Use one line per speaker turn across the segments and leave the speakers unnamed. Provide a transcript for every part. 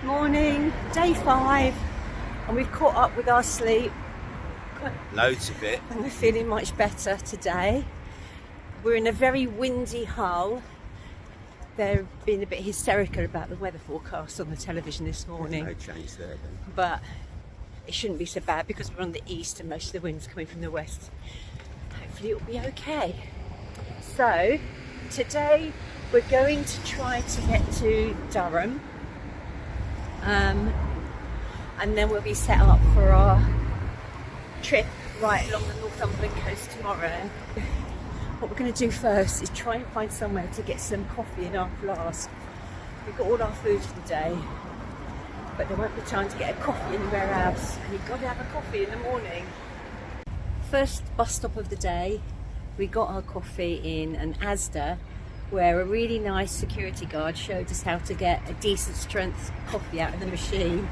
Good morning, day 5, and we've caught up with our sleep.
Loads of it.
And we're feeling much better today. We're in a very windy Hull. They've been a bit hysterical about the weather forecast on the television this morning.
There's no change there then.
But it shouldn't be so bad because we're on the east and most of the wind's coming from the west. Hopefully it'll be okay. So today we're going to try to get to Durham. And then we'll be set up for our trip right along the Northumberland coast tomorrow. What we're going to do first is try and find somewhere to get some coffee in our flask. We've got all our food for the day, but there won't be time to get a coffee anywhere else, and you've got to have a coffee in the morning. First bus stop of the day, we got our coffee in an Asda, where a really nice security guard showed us how to get a decent strength coffee out of the machine.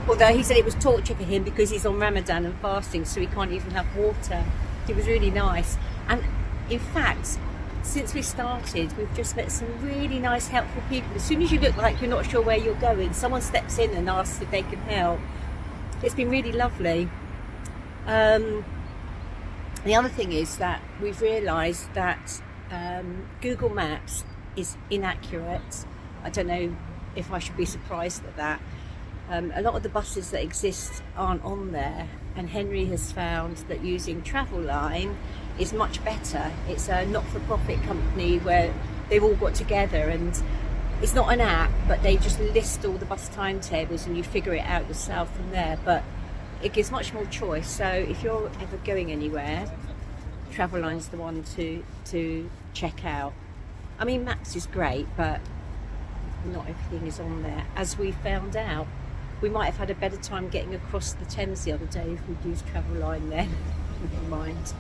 Although he said it was torture for him because he's on Ramadan and fasting, so he can't even have water. It was really nice. And in fact, since we started, we've just met some really nice, helpful people. As soon as you look like you're not sure where you're going, someone steps in and asks if they can help. It's been really lovely. The other thing is that we've realised that Google Maps is inaccurate. I don't know if I should be surprised at that. A lot of the buses that exist aren't on there, and Henry has found that using Travelline is much better. It's a not-for-profit company where they've all got together, and it's not an app, but they just list all the bus timetables and you figure it out yourself from there. But it gives much more choice, so if you're ever going anywhere, Travelline's the one to check out. I mean, Maps is great, but not everything is on there, as we found out. We might have had a better time getting across the Thames the other day if we'd used Travelline then. Never mind.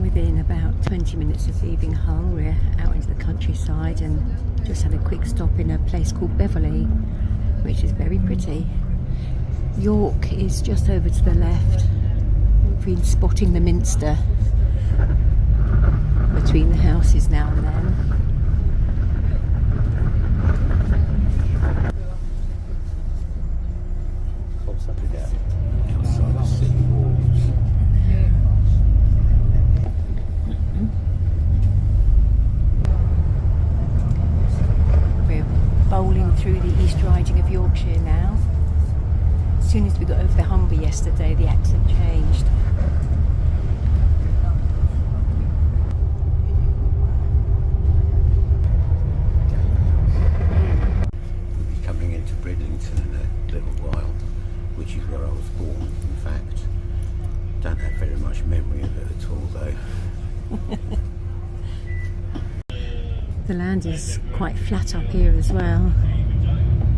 Within about 20 minutes of leaving Hull, we're out into the countryside and just had a quick stop in a place called Beverley, which is very pretty. York is just over to the left. We've been spotting the Minster between the houses now and then.
Outside the city walls.
We're bowling through the East Riding of Yorkshire now. As soon as we got over the Humber yesterday, the accent changed.
We'll be coming into Brighton in a little while, which is where I was born, in fact. Don't have very much memory of it at all, though.
The land is quite flat up here as well.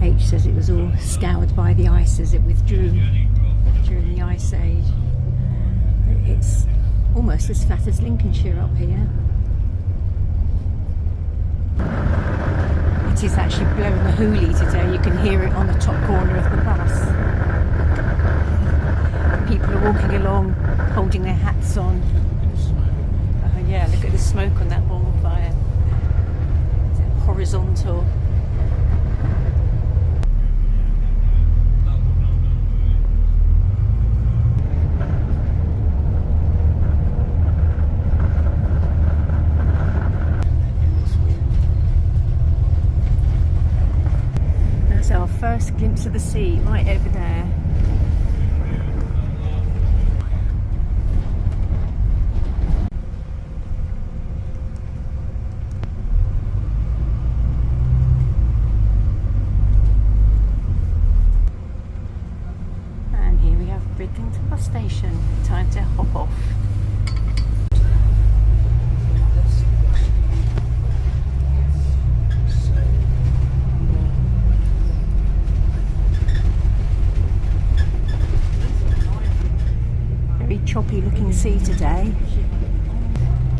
H says it was all scoured by the ice as it withdrew during the Ice Age. It's almost as flat as Lincolnshire up here. It is actually blowing a hoolie today. You can hear it on the top corner of the bus. People are walking along holding their hats on. Oh yeah, look at the smoke on that bonfire. It's horizontal. That's our first glimpse of the sea, right over there. Brighton bus station. Time to hop off. Very choppy looking sea today.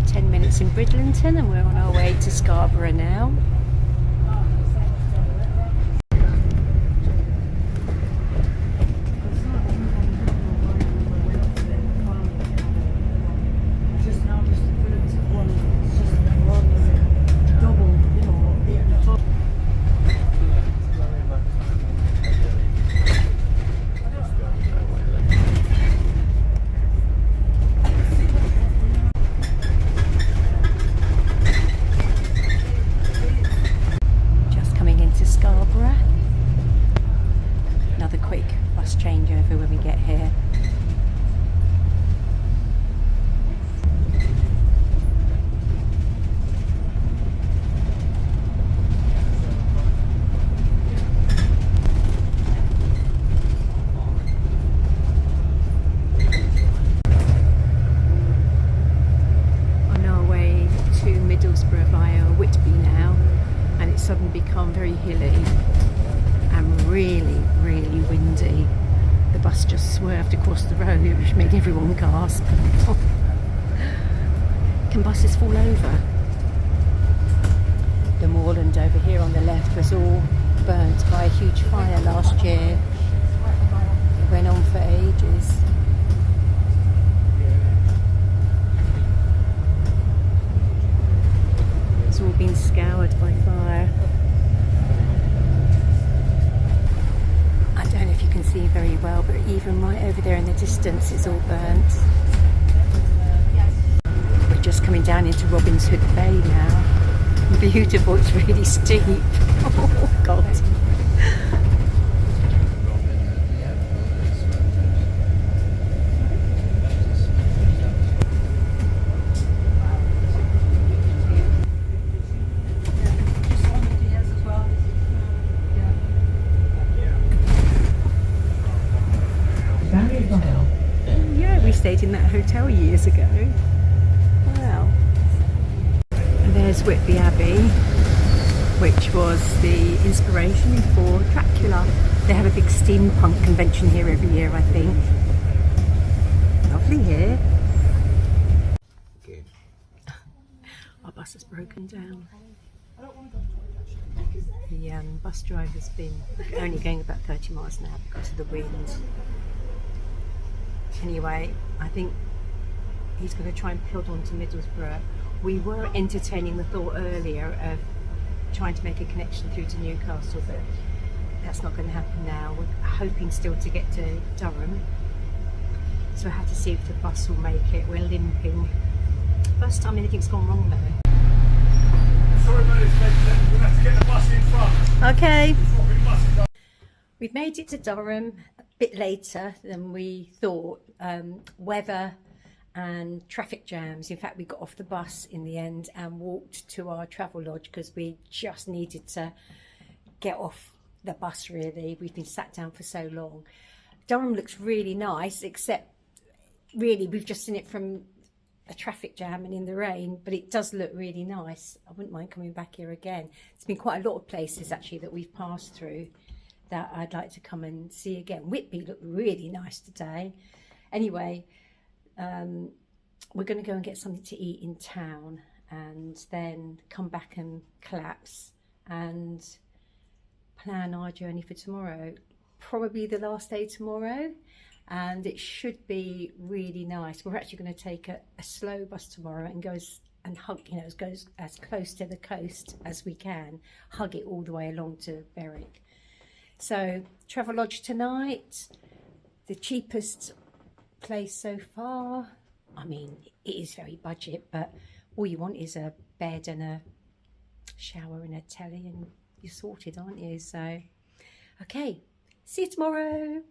10 minutes in Bridlington and we're on our way to Scarborough now. via Whitby now, and it's suddenly become very hilly and really, really windy. The bus just swerved across the road, which made everyone gasp. Can buses fall over? The moorland over here on the left was all burnt by a huge fire last year. It went on for ages. It's all been scoured by fire. I don't know if you can see very well, but even right over there in the distance it's all burnt. We're just coming down into Robin's Hood Bay now. Beautiful, it's really steep. Oh God. Yeah, we stayed in that hotel years ago. Wow. And there's Whitby Abbey, which was the inspiration for Dracula. They have a big steampunk convention here every year, I think. Lovely here.
Good.
Our bus has broken down. The bus driver's been only going about 30 miles an hour because of the wind. Anyway, I think he's going to try and plod on to Middlesbrough. We were entertaining the thought earlier of trying to make a connection through to Newcastle, but that's not going to happen now. We're hoping still to get to Durham, so we'll have to see if the bus will make it. We're limping. First time anything's gone wrong though.
Sorry about this, mate. We're going to have to get the bus in front.
Okay. We've made it to Durham a bit later than we thought. Weather and traffic jams. In fact, we got off the bus in the end and walked to our travel lodge because we just needed to get off the bus really. We've been sat down for so long. Durham looks really nice, except really we've just seen it from a traffic jam and in the rain, but it does look really nice. I wouldn't mind coming back here again. There's been quite a lot of places actually that we've passed through that I'd like to come and see again. Whitby looked really nice today. Anyway, we're going to go and get something to eat in town and then come back and collapse and plan our journey for tomorrow. Probably the last day tomorrow, and it should be really nice. We're actually going to take a slow bus tomorrow and go and hug, go as close to the coast as we can, hug it all the way along to Berwick. So Travelodge tonight, the cheapest place so far. I mean, it is very budget, but all you want is a bed and a shower and a telly and you're sorted, aren't you? So, okay, see you tomorrow.